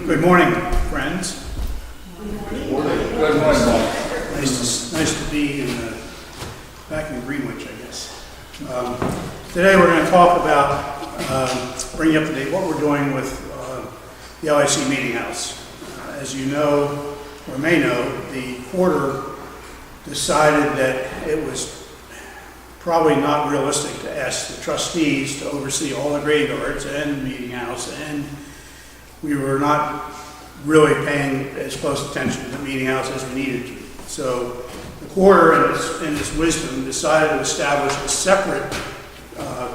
Good morning, friends. Good morning. Nice to be back in Greenwich, I guess. Today we're going to talk about, bring you up to date, what we're doing with the LAC Meetinghouse. As you know, or may know, the quarter decided that it was probably not realistic to ask the trustees to oversee all the graveyards and the Meetinghouse, and we were not really paying as close attention to the Meetinghouse as we needed to. So the quarter, in its wisdom, decided to establish a separate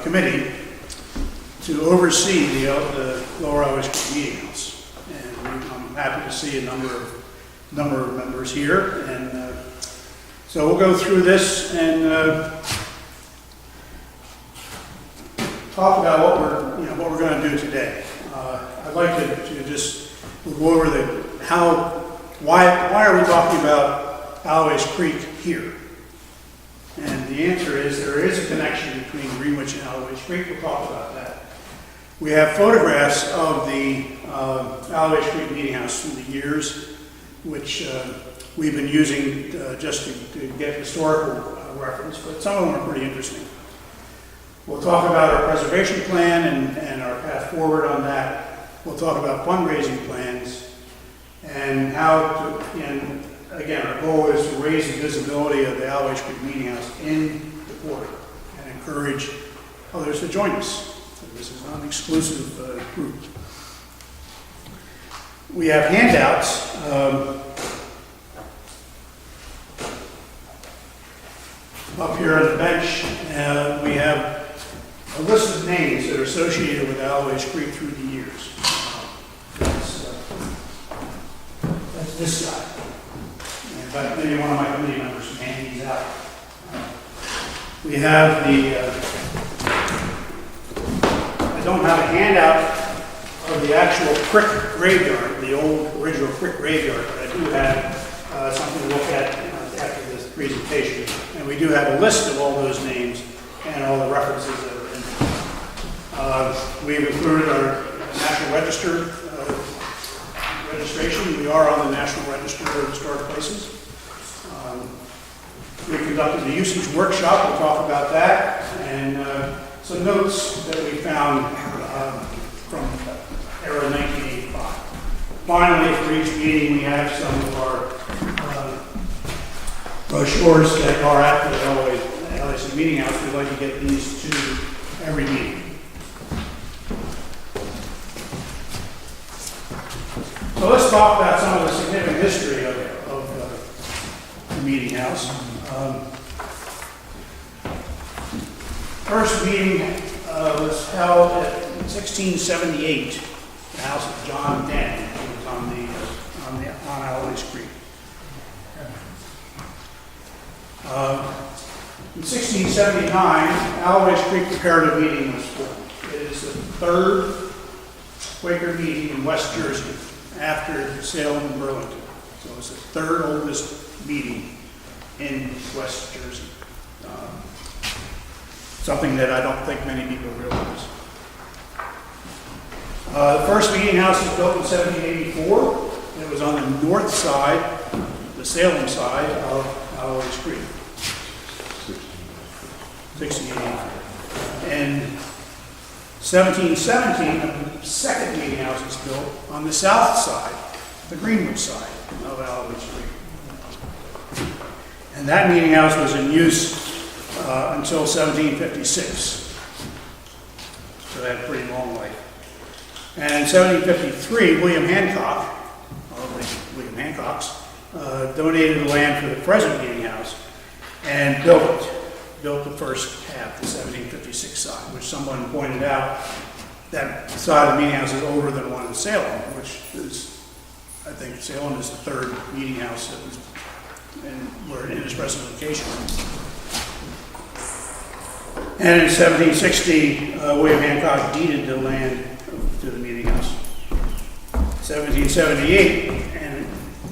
committee to oversee the Lower Alloways Creek Meetinghouse. And I'm happy to see a number of members here. And so we'll go through this and talk about what we're going to do today. I'd like to just go over why are we talking about Alloways Creek here? And the answer is there is a connection between Greenwich and Alloways Creek. We'll talk about that. We have photographs of the Alloways Creek Meetinghouse through the years, which we've been using just to get historical reference, but some of them are pretty interesting. We'll talk about our preservation plan and our path forward on that. We'll talk about fundraising plans and and again, our goal is to raise the visibility of the Alloways Creek Meetinghouse in the quarter and encourage others to join us. So this is not an exclusive group. We have handouts. Up here on the bench, we have a list of names that are associated with Alloways Creek through the years. That's this guy. In fact, maybe one of my committee members can hand these out. We have I don't have a handout of the actual Crick graveyard, the old original Crick graveyard, but I do have something to look at after this presentation. And we do have a list of all those names and all the references that are in there. We've included our National Register registration. We are on the National Register of Historic Places. We conducted a usage workshop. We'll talk about that. And some notes that we found from era 1985. Finally, for each meeting, we have some of our brochures that are at the LAC Meetinghouse. We'd like to get these to every meeting. So let's talk about some of the significant history of the Meetinghouse. First meeting was held in 1678, the house of John Dent, who was on Alloways Creek. In 1679, Alloways Creek Comparative Meeting was formed. It is the third Quaker meeting in West Jersey after Salem and Burlington. So it's the third oldest meeting in West Jersey. Something that I don't think many people realize. The first Meetinghouse was built in 1784. It was on the north side, the Salem side of Alloways Creek. 1684. In 1717, the second Meetinghouse was built on the south side, the Greenwich side of Alloways Creek. And that Meetinghouse was in use until 1756. So they had a pretty long life. And in 1753, William Hancock, William Hancock's, donated the land for the present Meetinghouse and built the first half, the 1756 side, which someone pointed out that side of the Meetinghouse is older than one in Salem, which is, I think Salem is the third Meetinghouse that was in its present location. And in 1760, William Hancock deeded the land to the Meetinghouse. 1778, and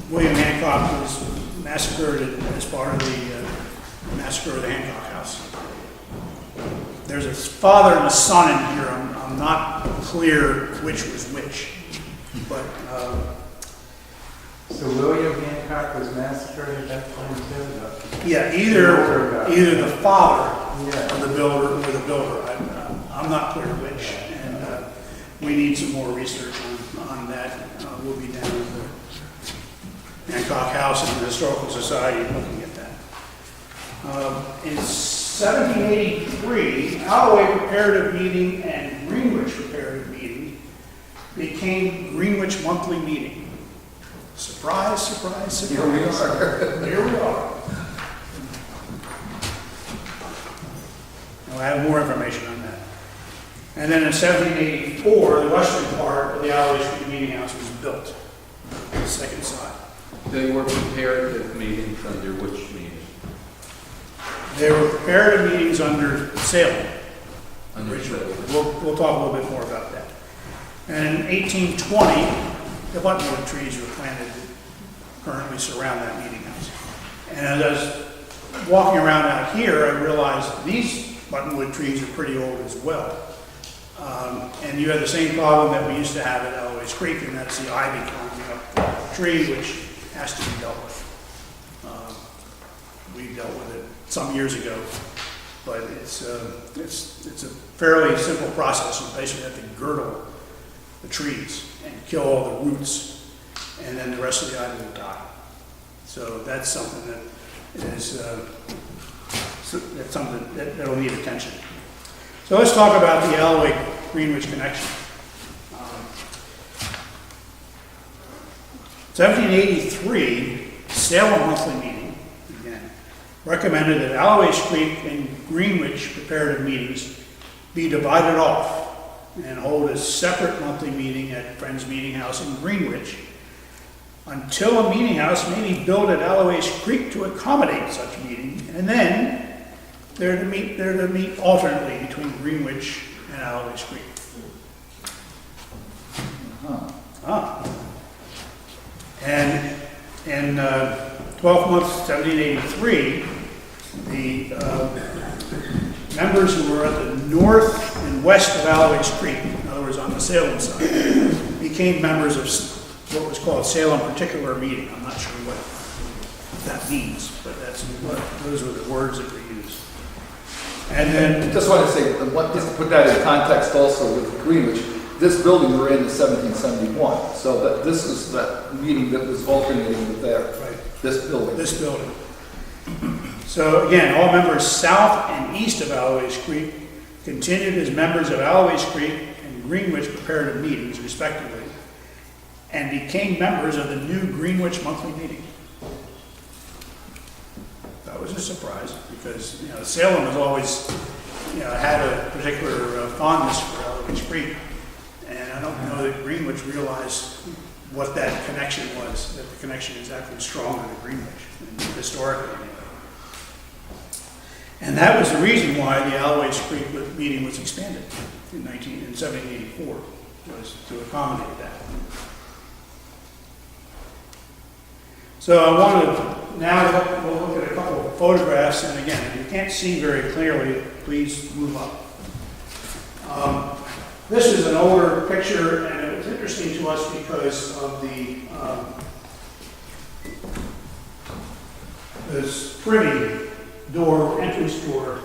William Hancock was massacred as part of the massacre of the Hancock House. There's a father and a son in here. I'm not clear which was which. But, So William Hancock was massacred at that time too? yeah, either the father Yeah. of the builder or the builder. I'm not clear which, and we need some more research on that. We'll be down at the Hancock House and the Historical Society looking at that. In 1783, Alloway Preparative Meeting and Greenwich Preparative Meeting became Greenwich Monthly Meeting. Surprise, surprise, surprise. Here we are. Here we are. I'll have more information on that. And then in 1784, the western part of the Ayars of Meeting House was built, the second side. They were comparative meetings under which meeting? There were comparative meetings under Salem. Under Salem. We'll talk a little bit more about that. And in 1820, the buttonwood trees were planted that currently surround that meeting house. And as I was walking around out here, I realized these buttonwood trees are pretty old as well. And you had the same problem that we used to have at Alloways Creek, and that's the ivy climbing up the tree, which has to be dealt with. We dealt with it some years ago, but it's a fairly simple process. You basically have to girdle the trees and kill all the roots, and then the rest of the ivy will die. So that's something that is that's something that'll need attention. So let's talk about the Alloway Greenwich Connection. 1783, Salem Monthly Meeting, again, recommended that Alloways Creek and Greenwich preparative meetings be divided off and hold a separate monthly meeting at Friends Meetinghouse in Greenwich until a meeting house may be built at Alloways Creek to accommodate such meeting, and then they're to meet alternately between Greenwich and Alloways Creek. And in 12 months, 1783, the members who were at the north and west of Alloways Creek, in other words, on the Salem side, became members of what was called Salem Particular Meeting. I'm not sure what that means, but those were the words that were used. And then, Just want to say, just to put that in context also with Greenwich, this building we're in is 1771, so that this is that meeting that was alternating with there, right, this building. this building. So again, all members south and east of Alloways Creek continued as members of Alloways Creek and Greenwich preparative meetings, respectively, and became members of the new Greenwich monthly meeting. That was a surprise because, Salem has always, had a particular fondness for Alloways Creek. And I don't know that Greenwich realized what that connection was, that the connection is actually stronger than Greenwich, historically anyway. And that was the reason why the Alloways Creek meeting was expanded in 1784, was to accommodate that. So I want to now we'll look at a couple of photographs, and again, if you can't see very clearly, please move up. This is an older picture, and it was interesting to us because of this privy door, entrance door,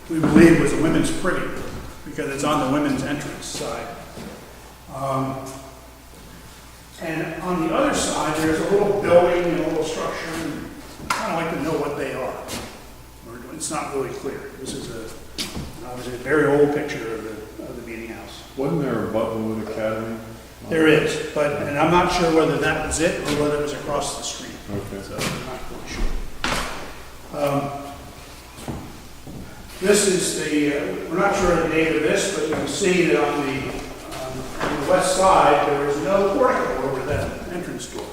we believe was a women's privy because it's on the women's entrance side. And on the other side, there's a little building and a little structure, and I kind of like to know what they are. It's not really clear. This is obviously a very old picture of the meeting house. Wasn't there a Buttonwood Academy? There is, and I'm not sure whether that was it or whether it was across the street. Okay. So I'm not really sure. This is we're not sure of the date of this, but you can see that on the west side, there is no portico over that entrance door.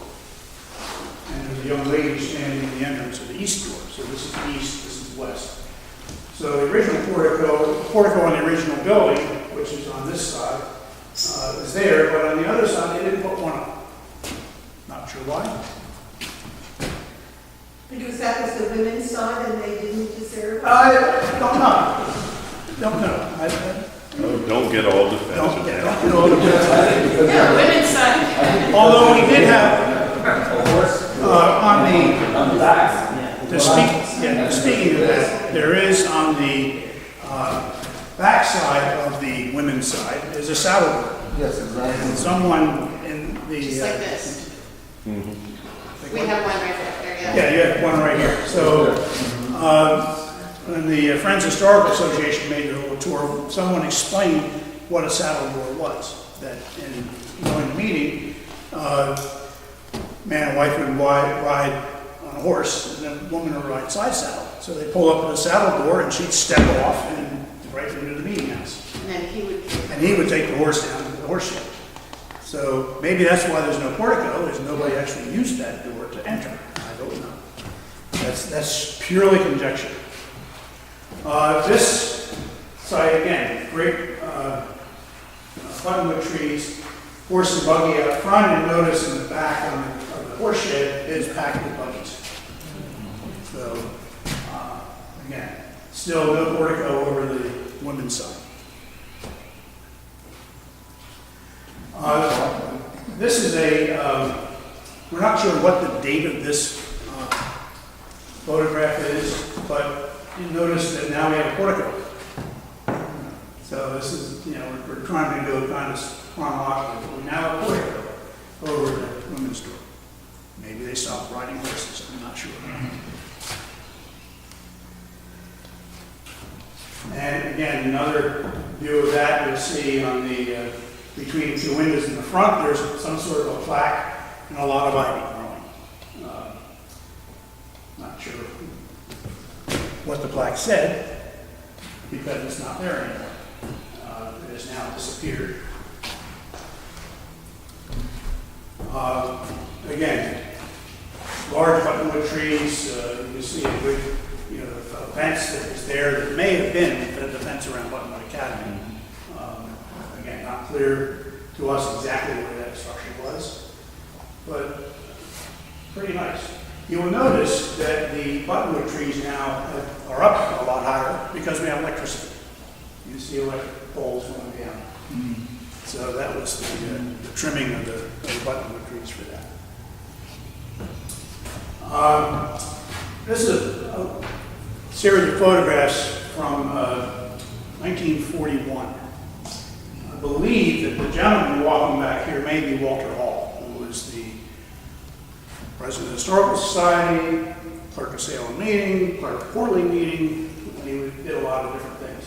And there's a young lady standing in the entrance of the east door. So this is east, this is west. So the original portico on the original building, which is on this side, is there, but on the other side, they didn't put one up. Not sure why. Because that was the women's side and they didn't deserve it? I don't know. Don't know. Oh, don't get all defensive. Don't get all the Yeah, women's side. Although we did have, On the back, yeah. speaking of that, there is on the back side of the women's side is a saddle board. Yes, exactly. And someone in the. Just like this. We have one right there, yeah. Yeah, you have one right here. So, when the Friends Historical Association made their little tour, someone explained what a saddle board was. That in the meeting, man and wife would ride on a horse, and then a woman would ride side saddle. So they pull up to the saddle door, and she'd step off and right into the meeting house. And then And he would take the horse down to the horse shed. So maybe that's why there's no portico, is nobody actually used that door to enter. I don't know. That's purely conjecture. This site, again, great buttonwood trees, horse and buggy out front, and notice in the back of the horse shed is packed with buggies. So, again, still no portico over the women's side. This is we're not sure what the date of this photograph is, but you notice that now we have a portico. So this is, we're trying to go kind of chronologically. We now have a portico over the women's door. Maybe they stopped riding horses, I'm not sure. And again, another view of that you'll see on the between the two windows in the front, there's some sort of a plaque and a lot of ivy growing. Not sure what the plaque said, because it's not there anymore. It has now disappeared. Again, large buttonwood trees, you can see a good, a fence that is there that may have been the fence around Buttonwood Academy. Again, not clear to us exactly where that structure was, but pretty nice. You will notice that the buttonwood trees now are up a lot higher because we have electricity. You see electric poles going down. So that was the trimming of the buttonwood trees for that. This is a series of photographs from 1941. I believe that the gentleman walking back here may be Walter Hall, who was the president of the Historical Society, clerk of Salem meeting, clerk of Quarterly meeting. He did a lot of different things.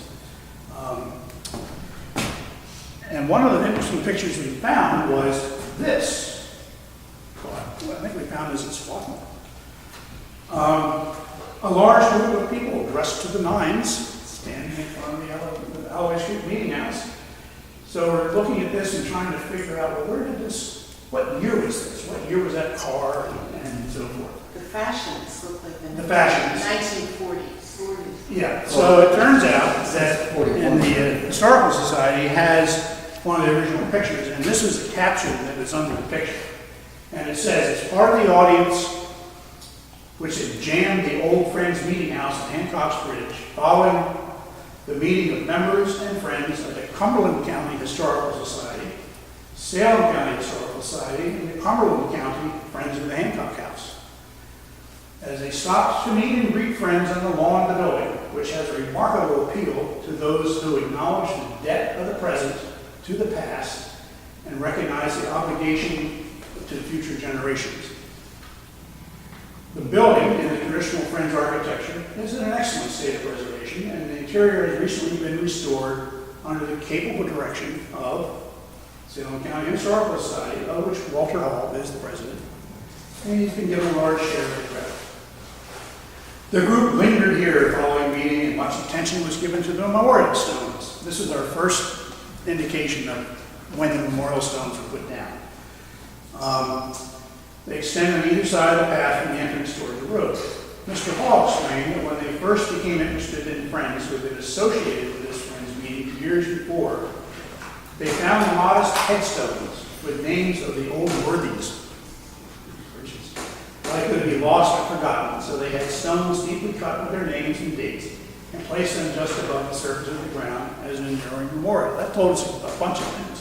And one of the interesting pictures we found was this. I think we found this in Squatman. A large group of people dressed to the nines standing in front of the Alloways Creek Meetinghouse. So we're looking at this and trying to figure out, well, what year was this? What year was that car and so forth? The fashions look like The fashions. 1940s. Yeah, so it turns out that in the Historical Society has one of the original pictures, and this is the caption that is under the picture. And it says, it's part of the audience which had jammed the old Friends Meeting House at Hancock's Bridge following the meeting of members and friends of the Cumberland County Historical Society, Salem County Historical Society, and the Cumberland County Friends of the Hancock House. As they stopped to meet and greet friends on the lawn of the building, which has a remarkable appeal to those who acknowledge the debt of the present to the past and recognize the obligation to future generations. The building, in the traditional Friends architecture, is in an excellent state of preservation, and the interior has recently been restored under the capable direction of Salem County Historical Society, of which Walter Hall is the president, and he's been given a large share of the credit. The group lingered here following the meeting, and much attention was given to the memorial stones. This is our first indication of when the memorial stones were put down. They extend on either side of the path from the entrance toward the road. Mr. Hall explained that when they first became interested in Friends, who had been associated with this Friends meeting years before, they found the modest headstones with names of the old worthies, likely to be lost or forgotten, so they had stones deeply cut with their names and dates and placed them just above the surface of the ground as an enduring memorial. That told us a bunch of things.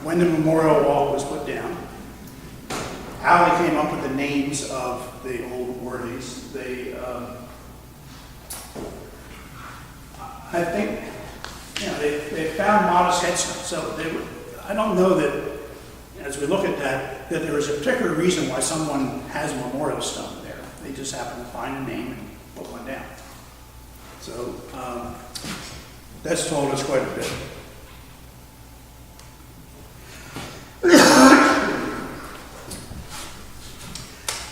When the memorial wall was put down, how they came up with the names of the old worthies. I think, they found modest headstones, so I don't know that, as we look at that there is a particular reason why someone has a memorial stone there. They just happen to find a name and put one down. So, that's told us quite a bit.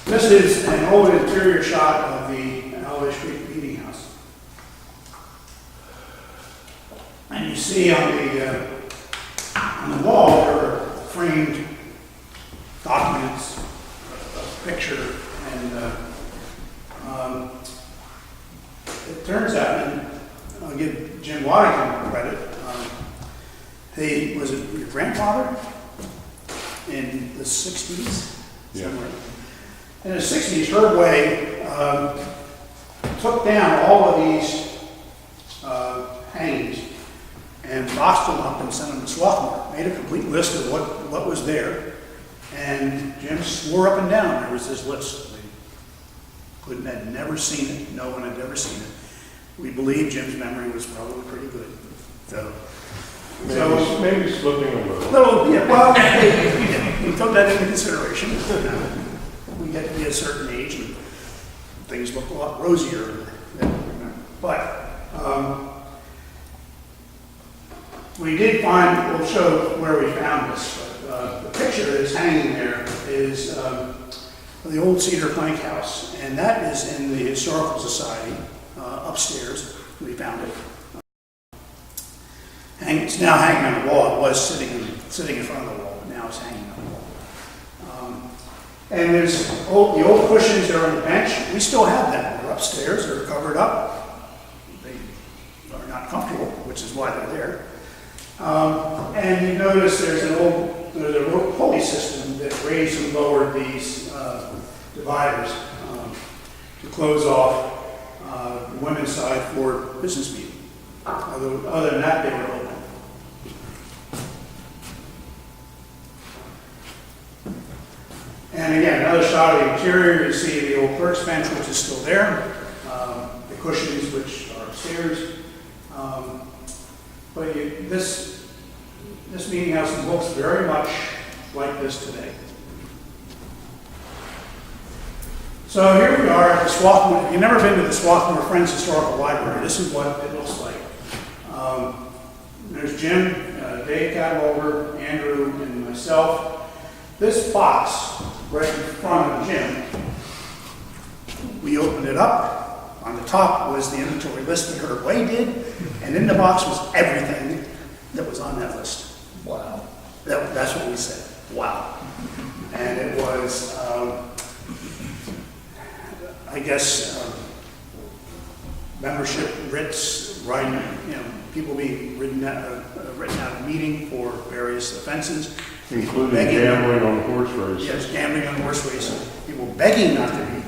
This is an old interior shot of the Alloways Creek Meetinghouse. And you see on the wall there are framed documents, a picture, and it turns out, and I'll give Jim Waddington credit, he was your grandfather in the 60s, somewhere. In the 60s, Herb Way took down all of these hangings and boxed them up and sent them to Swarthmore. Made a complete list of what was there. And Jim swore up and down there was this list. Had never seen it. No one had ever seen it. We believe Jim's memory was probably pretty good. Maybe slipping a little. Well, we took that into consideration. We get to be a certain age and things look a lot rosier than we remember. But we did find, we'll show where we found this, but the picture that's hanging there is the old cedar plank house, and that is in the Historical Society upstairs. We found it. It's now hanging on the wall. It was sitting in front of the wall, but now it's hanging on the wall. And there's the old cushions that are on the bench. We still have them. They're upstairs. They're covered up. They are not comfortable, which is why they're there. And you notice there's a pulley system that raised and lowered these dividers to close off the women's side for business meeting. Other than that, they were open. And again, another shot of the interior. You see the old clerk's bench, which is still there. The cushions, which are upstairs. But this meeting house looks very much like this today. So here we are at the Swarthmore. If you've never been to the Swarthmore Friends Historical Library, this is what it looks like. There's Jim, Dave Catalover, Andrew, and myself. This box right in front of Jim, we opened it up. On the top was the inventory list that Herb Way did, and in the box was everything that was on that list. Wow. That's what we said. Wow. And it was, I guess, membership writs, writing, people being written out of meeting for various offenses. Including gambling on horse races. Yes, gambling on horse races. People begging not to be,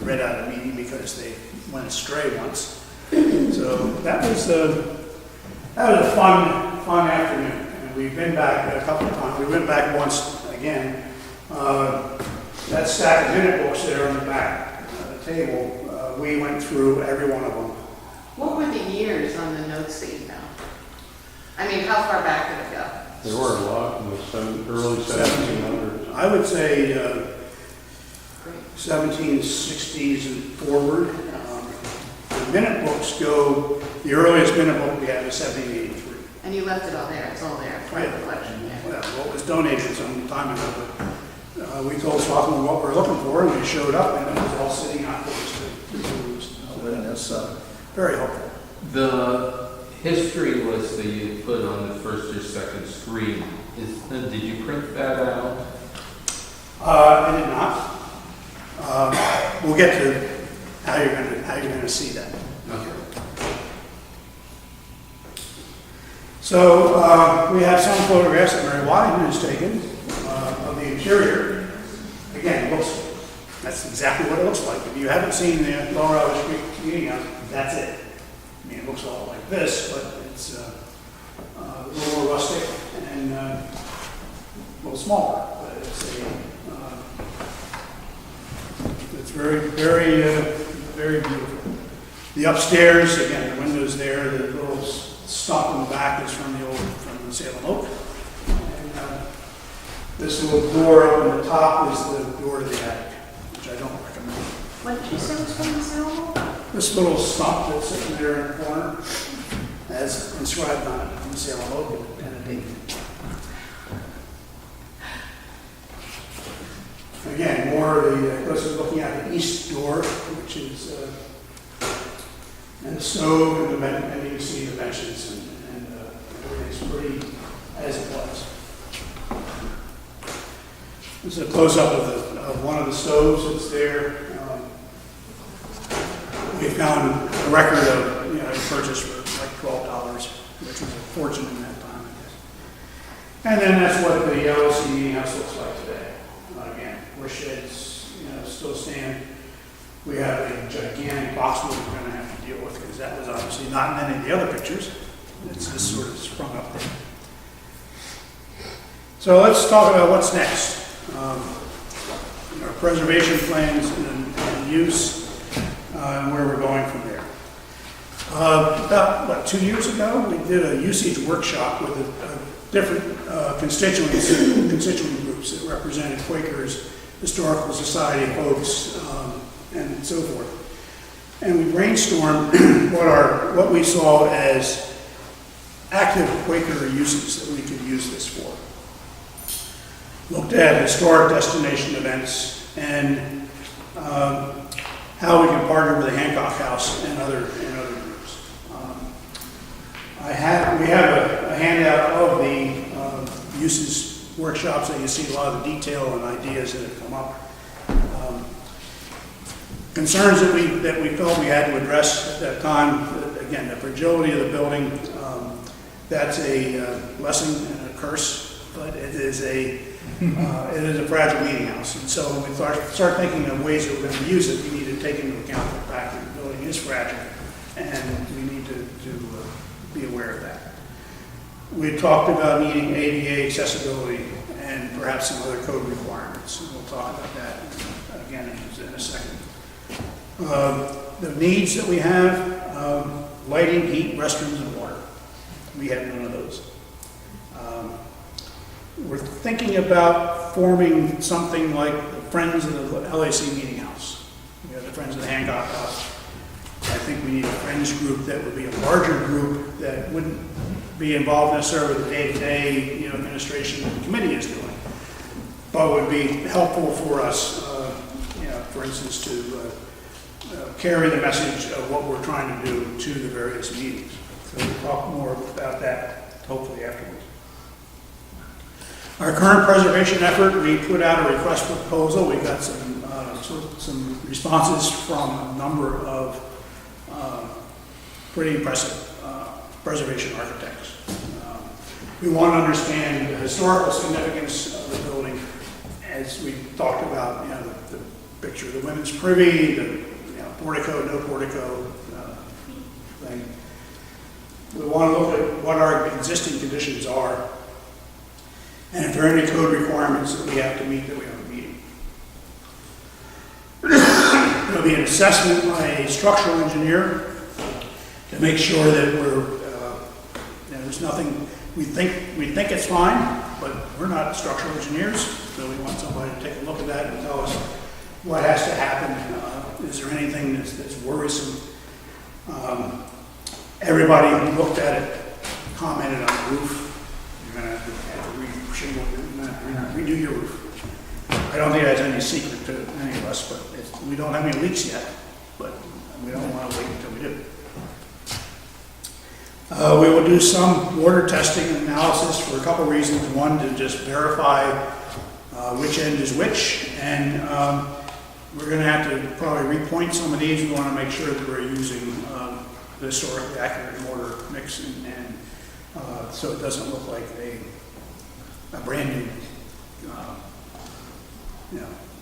read out of meeting because they went astray once. So that was a fun afternoon. And we've been back a couple of times. We went back once again. That stack of minute books there on the back table, we went through every one of them. What were the years on the notes that you found? I mean, how far back did it go? There were a lot in the early 1700s. I would say 1760s and forward. The minute books go, the earliest minute book we had was 1783. And you left it all there, it's all there, part of the collection, yeah. Well, it was donated some time ago, but we told Swarthmore what we're looking for, and we showed up, and it was all sitting out there to use. So that's very helpful. The history list that you put on the first or second screen, did you print that out? I did not. We'll get to how you're going to see that. Okay. So we have some photographs that Mary Waddington has taken of the interior. Again, that's exactly what it looks like. If you haven't seen the Lower Alloways Creek Meetinghouse, that's it. I mean, it looks all like this, but it's a little more rustic and a little smaller. But it's very beautiful. The upstairs, again, the windows there, the little stop in the back is from the Salem oak. And this little door up on the top is the door to the attic, which I don't recommend. What did you say was from the Salem? This little stop that's sitting there in the corner has inscribed on it from the Salem oak and a date. Again, more of the, this is looking at the east door, which is, and the stove and you can see the benches and everything's pretty as it was. This is a close-up of one of the stoves that's there. We found a record of, purchase for like $12, which was a fortune in that time, I guess. And then that's what the LAC Meetinghouse looks like today. Again, where sheds, still stand. We have a gigantic boxwood we're going to have to deal with because that was obviously not in any of the other pictures. It's just sort of sprung up there. So let's talk about what's next. Our preservation plans and use and where we're going from there. About 2 years ago, we did a usage workshop with different constituent groups that represented Quakers, Historical Society folks, and so forth. And we brainstormed what we saw as active Quaker uses that we could use this for. Looked at historic destination events and how we can partner with the Hancock House and other groups. We have a handout of the uses workshops that you see a lot of the detail and ideas that have come up. Concerns that we felt we had to address at that time, again, the fragility of the building, that's a blessing and a curse, but it is a fragile meeting house. And so when we start thinking of ways that we're going to use it, we need to take into account the fact that the building is fragile, and we need to be aware of that. We talked about needing ADA accessibility and perhaps some other code requirements. And we'll talk about that again in a second. The needs that we have, lighting, heat, restrooms, and water. We have none of those. We're thinking about forming something like the Friends of the LAC Meetinghouse. We have the Friends of the Hancock House. I think we need a Friends group that would be a larger group that wouldn't be involved necessarily with the day-to-day administration that the committee is doing, but would be helpful for us, for instance, to carry the message of what we're trying to do to the various meetings. So we'll talk more about that hopefully afterwards. Our current preservation effort, we put out a request for proposal. We got some responses from a number of pretty impressive preservation architects. We want to understand the historical significance of the building, as we talked about, the picture of the women's privy, the portico, no portico thing. We want to look at what our existing conditions are, and if there are any code requirements that we have to meet that we aren't meeting. There'll be an assessment by a structural engineer to make sure that there's nothing, we think it's fine, but we're not structural engineers, so we want somebody to take a look at that and tell us what has to happen. Is there anything that's worrisome? Everybody who looked at it commented on the roof. You're going to have to redo your roof. I don't think that's any secret to any of us, but we don't have any leaks yet, but we don't want to wait until we do. We will do some water testing and analysis for a couple reasons. One, to just verify which end is which, and we're going to have to probably repoint some of these. We want to make sure that we're using the historically accurate mortar mix, and so it doesn't look like a brand new,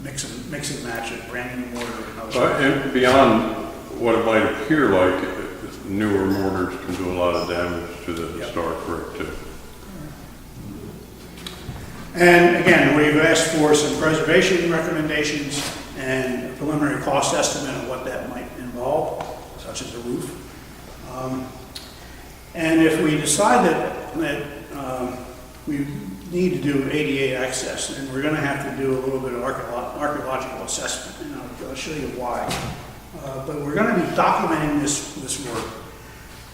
mix and match a brand new mortar. And beyond what it might appear like, newer mortars can do a lot of damage to the historic brick too. And again, we've asked for some preservation recommendations, and a preliminary cost estimate of what that might involve, such as a roof. And if we decide that we need to do ADA access, then we're going to have to do a little bit of archaeological assessment, and I'll show you why. But we're going to be documenting this work.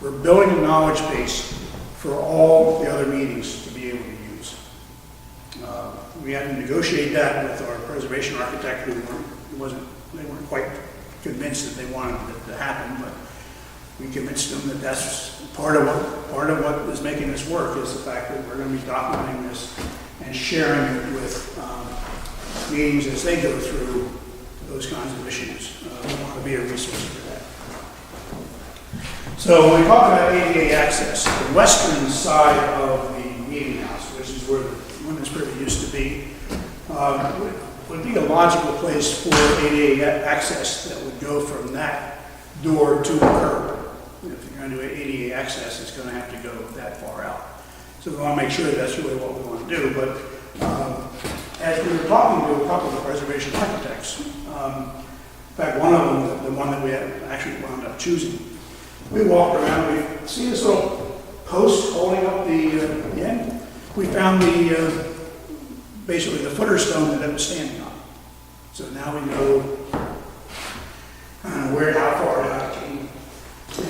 We're building a knowledge base for all the other meetings to be able to use. We had to negotiate that with our preservation architect, who they weren't quite convinced that they wanted it to happen, but we convinced them that that's part of what is making this work, is the fact that we're going to be documenting this and sharing it with meetings as they go through those kinds of issues. We want to be a resource for that. So when we talk about ADA access, the western side of the Meetinghouse, which is where the women's privy used to be, would be a logical place for ADA access that would go from that door to the curb. If you're going to do ADA access, it's going to have to go that far out. So we want to make sure that's really what we want to do. But as we were talking to a couple of the preservation architects, in fact, one of them, the one that we had actually wound up choosing, we walked around, we see this little post holding up the end. We found basically the footer stone that it was standing on. So now we know how far down it came.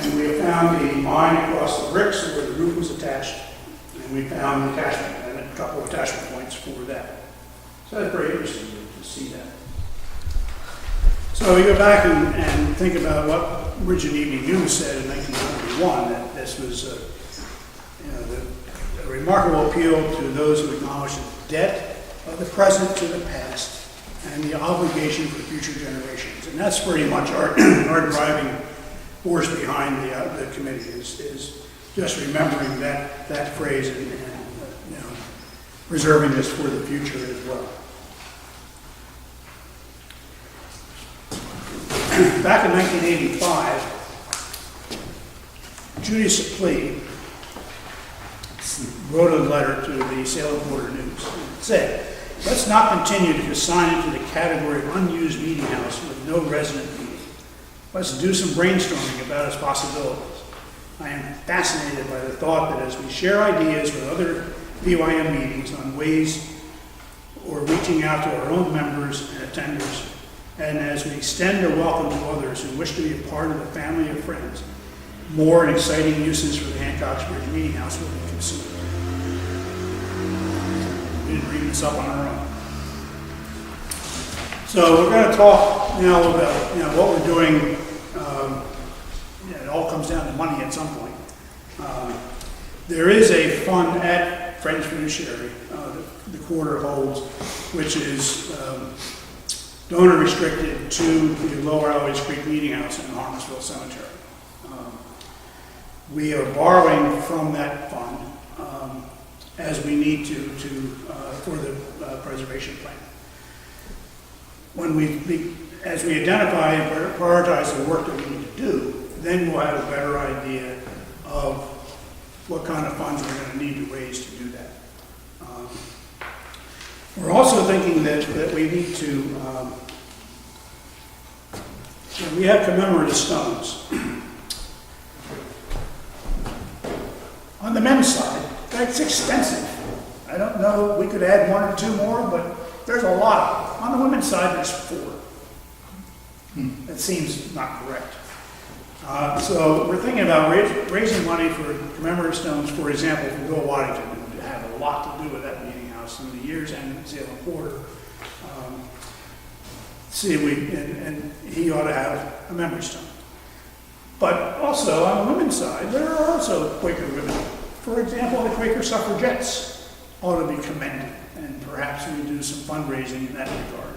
And we have found the line across the bricks where the roof was attached. And we found the attachment, and a couple of attachment points for that. So that's very interesting to see that. So we go back and think about what Bridget Evening News said in 1991, that this was a remarkable appeal to those who acknowledge the debt of the present to the past and the obligation for future generations. And that's pretty much our driving force behind the committee is just remembering that phrase and preserving this for the future as well. Back in 1985, Judy Supplee wrote a letter to the Salem Border News. It said, "Let's not continue to assign it to the category of unused meeting house with no resident meeting. Let's do some brainstorming about its possibilities. I am fascinated by the thought that as we share ideas with other BYM meetings on ways or reaching out to our own members and attenders, and as we extend a welcome to others who wish to be a part of the family of friends, more and exciting uses for the Hancock Bridge Meeting House will be considered." We didn't read this up on our own. So we're going to talk now about what we're doing. It all comes down to money at some point. There is a fund at Friends Fiduciary, the quarter holds, which is donor restricted to the Lower Alloways Creek Meeting House in Harmonsville Cemetery. We are borrowing from that fund as we need to for the preservation plan. As we identify and prioritize the work that we need to do, then we'll have a better idea of what kind of funds we're going to need to raise to do that. We're also thinking that we need to, we have commemorative stones. On the men's side, that's extensive. I don't know, we could add one or two more, but there's a lot. On the women's side, there's 4. That seems not correct. So we're thinking about raising money for commemorative stones, for example, for Bill Waddington, who had a lot to do with that meeting house in the years and Salem Quarter. And he ought to have a memory stone. But also on the women's side, there are also Quaker women. For example, the Quaker suffragettes ought to be commended, and perhaps we do some fundraising in that regard.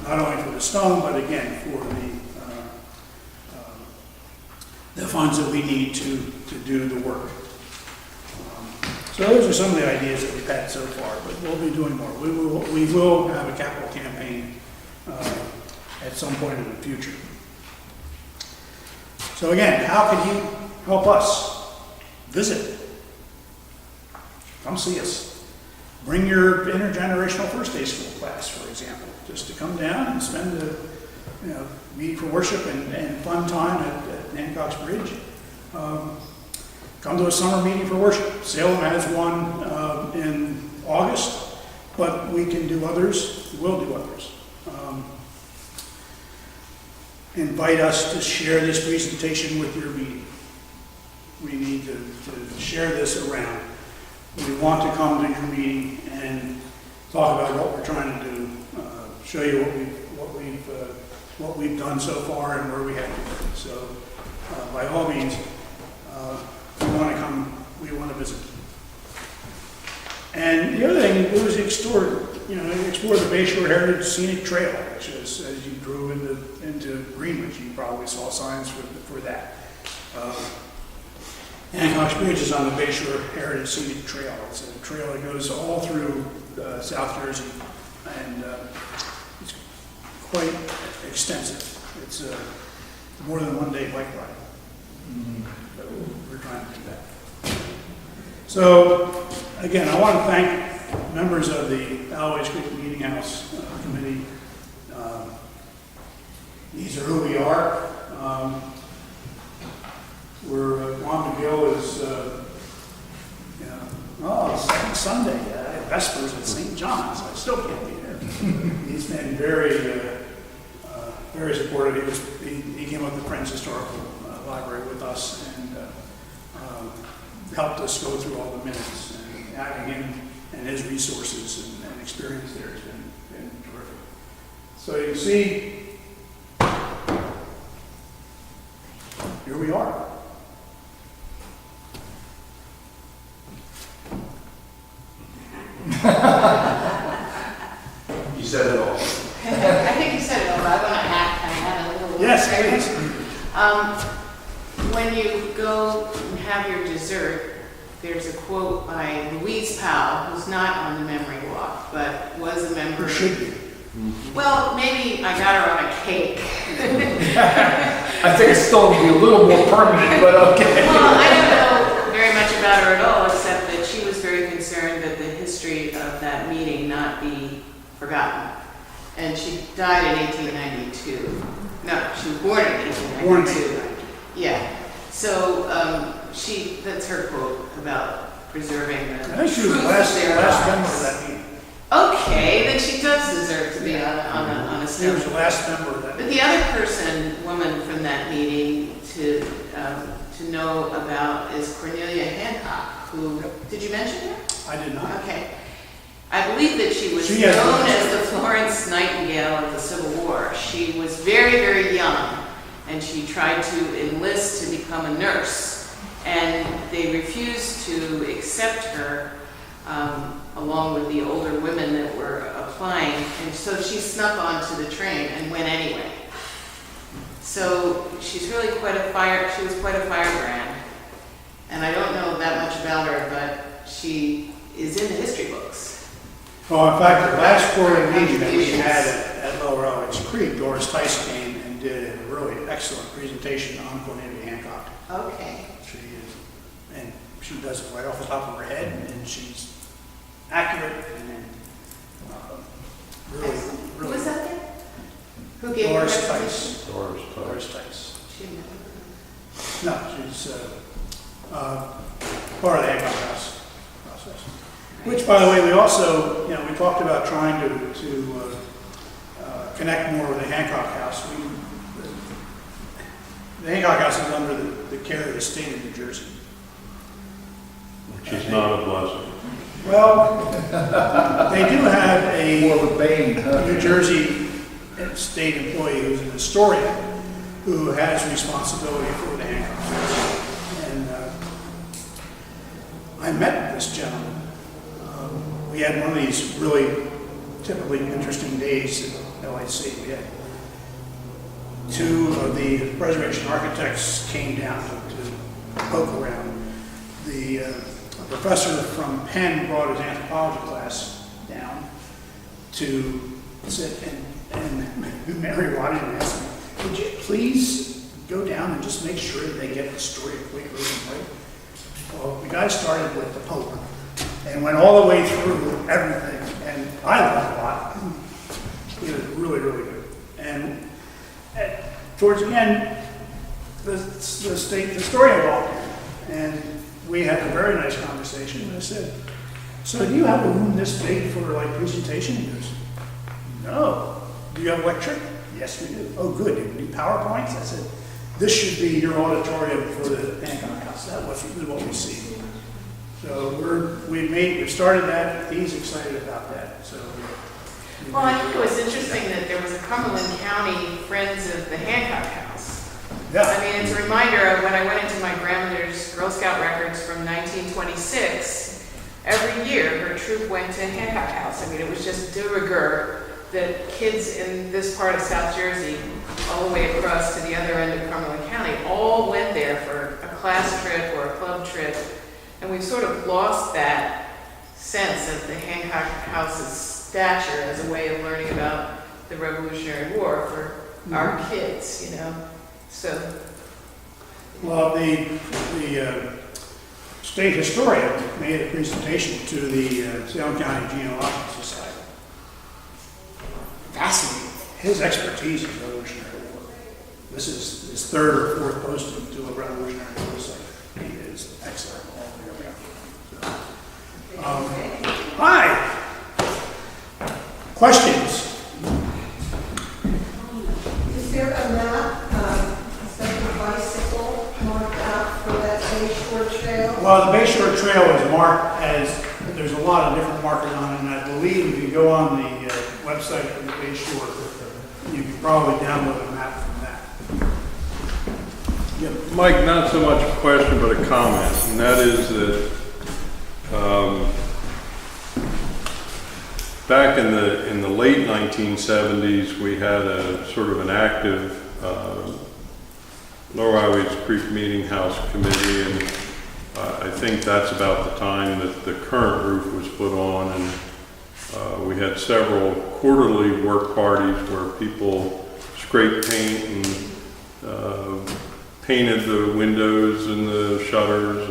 Not only for the stone, but again for the funds that we need to do the work. So those are some of the ideas that we've had so far, but we'll be doing more. We will have a capital campaign at some point in the future. So again, how can you help us? Visit. Come see us. bring your intergenerational first day school class, for example, just to come down and spend the, meeting for worship and fun time at Hancock's Bridge. Come to a summer meeting for worship. Salem has one in August, but we can do others, we will do others. Invite us to share this presentation with your meeting. We need to share this around. We want to come to your meeting and talk about what we're trying to do, show you what we've done so far and where we have to go. So, by all means, we want to come. We want to visit. And the other thing was explore the Bayshore Heritage Scenic Trail, which is, as you drove into Greenwich, you probably saw signs for that. Hancock's Bridge is on the Bayshore Heritage Scenic Trail. It's a trail that goes all through South Jersey, and it's quite extensive. It's more than one day bike ride. So we're trying to do that. So, again, I want to thank members of the Alloways Creek Meetinghouse Committee. These are who we are. Juan McGill is, second Sunday, Vespers at St. John's. I still can't be there. He's been very supportive. He came up to the Friends Historical Library with us and helped us go through all the minutes. And having him and his resources and experience there has been terrific. So you can see, here we are. You said it all. I think you said it all, but I want to add a little. Yes, please. When you go and have your dessert, there's a quote by Louise Powell, who's not on the memory walk, but was a member. Or should be. Well, maybe I got her on a cake. I think it's still going to be a little more permanent, but okay. Well, I don't know very much about her at all, except that she was very concerned that the history of that meeting not be forgotten. And she died in 1892. No, she was born in 1892. Born in 1892. Yeah. So that's her quote about preserving the I think she was the truth of last their member lives. of that meeting. Okay, then she does deserve to be on a She stone. was the last member of that But meeting. the other woman from that meeting to know about is Cornelia Hancock, who, did you mention her? I did not. Okay. I believe that she was She has known been- as the Florence Nightingale of the Civil War. She was very, very young, and she tried to enlist to become a nurse. And they refused to accept her, along with the older women that were applying. And so she snuck onto the train and went anyway. So she's really she was quite a firebrand. And I don't know that much about her, but she is in the history books. Well, in fact, the last quarterly meeting that we had at Lower Alloways Creek, Doris Tice came and did a really excellent presentation on Cornelia Hancock. Okay. She does it right off the top of her head, and she's accurate and really. Who was that there? Who gave Doris the Tice. presentation? Doris Tice. She didn't know. No, she's part of the Hancock House process. Which, by the way, we also, we talked about trying to connect more with the Hancock House. The Hancock House is under the care of the state of New Jersey. Which is not a blessing. Well, they do have More of a bane, a huh? New Jersey state employee who's an historian who has responsibility for the Hancock House. And I met this gentleman. We had one of these really typically interesting days at LAC. We had two of the preservation architects came down to poke around. The professor from Penn brought his anthropology class down to sit, and Mary Waddington asked me, "Would you please go down and just make sure that they get the story of Quakerism right?" Well, the guy started with the Pope, and went all the way through everything, and I learned a lot. It was really, really good. And towards the end, the story walked in, and we had a very nice conversation, and I said, so do you have a room this big for like presentation? He goes, no. Do you have electric? Yes, we do. Oh, good. Do you need PowerPoints? I said, this should be your auditorium for the Hancock House. That's what we see. So we've started that. He's excited about that. So. Well, I think it was interesting that there was a Cumberland County Friends of the Hancock House. Yeah. I mean, it's a reminder of when I went into my grandmother's Girl Scout records from 1926. Every year, her troop went to Hancock House. I mean, it was just de rigueur that kids in this part of South Jersey, all the way across to the other end of Cumberland County, all went there for a class trip or a club trip. And we've sort of lost that sense of the Hancock House's stature as a way of learning about the Revolutionary War for our kids, you know. So, well, the state historian made a presentation to the Salem County Genealogical Society. Fascinating. His expertise is Revolutionary War. This is his third or fourth posting to a Revolutionary War site. He is excellent all the way around. Hi. Questions? Is there a map, a special bicycle marked out for that Bay Shore Trail? Well, the Bay Shore Trail is marked as, there's a lot of different markers on it, and I believe if you go on the website of the Bay Shore, you can probably download a map from that. Yeah, Mike, not so much a question, but a comment, and that is that back in the late 1970s, we had a sort of an active Lower Alloways Creek Meetinghouse committee, and I think that's about the time that the current roof was put on, and we had several quarterly work parties where people scraped paint and painted the windows and the shutters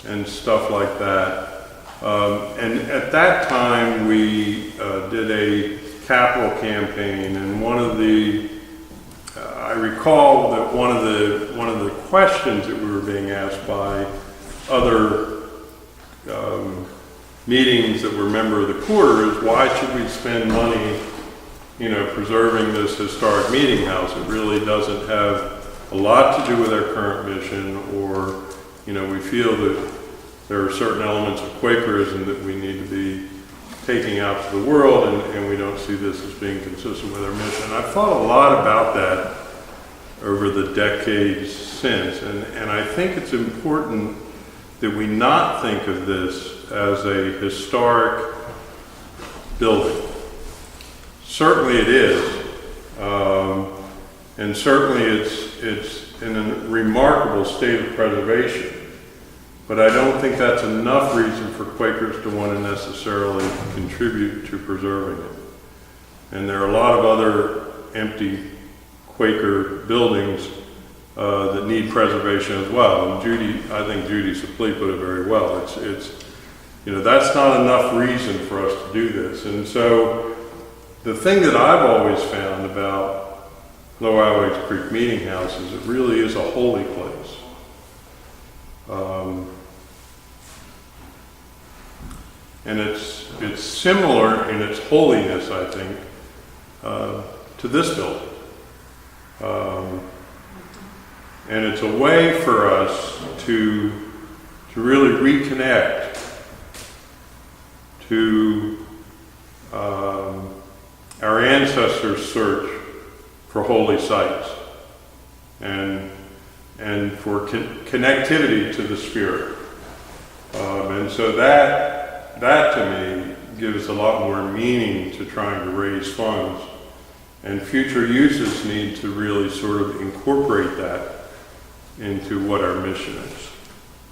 and stuff like that. And at that time, we did a capital campaign, and one of the I recall that one of the questions that we were being asked by other meetings that were member of the quarter is, why should we spend money, preserving this historic meeting house? It really doesn't have a lot to do with our current mission, or, we feel that there are certain elements of Quakerism that we need to be taking out to the world, and we don't see this as being consistent with our mission. I've thought a lot about that over the decades since, and I think it's important that we not think of this as a historic building. Certainly it is, and certainly it's in a remarkable state of preservation. But I don't think that's enough reason for Quakers to want to necessarily contribute to preserving it. And there are a lot of other empty Quaker buildings that need preservation as well. And I think Judy Supplee put it very well. It's that's not enough reason for us to do this. And so the thing that I've always found about Lower Alloways Creek Meeting House is it really is a holy place. And it's similar in its holiness, I think, to this building. And it's a way for us to really reconnect to our ancestors' search for holy sites and for connectivity to the Spirit. And so that to me gives a lot more meaning to trying to raise funds, and future uses need to really sort of incorporate that into what our mission is.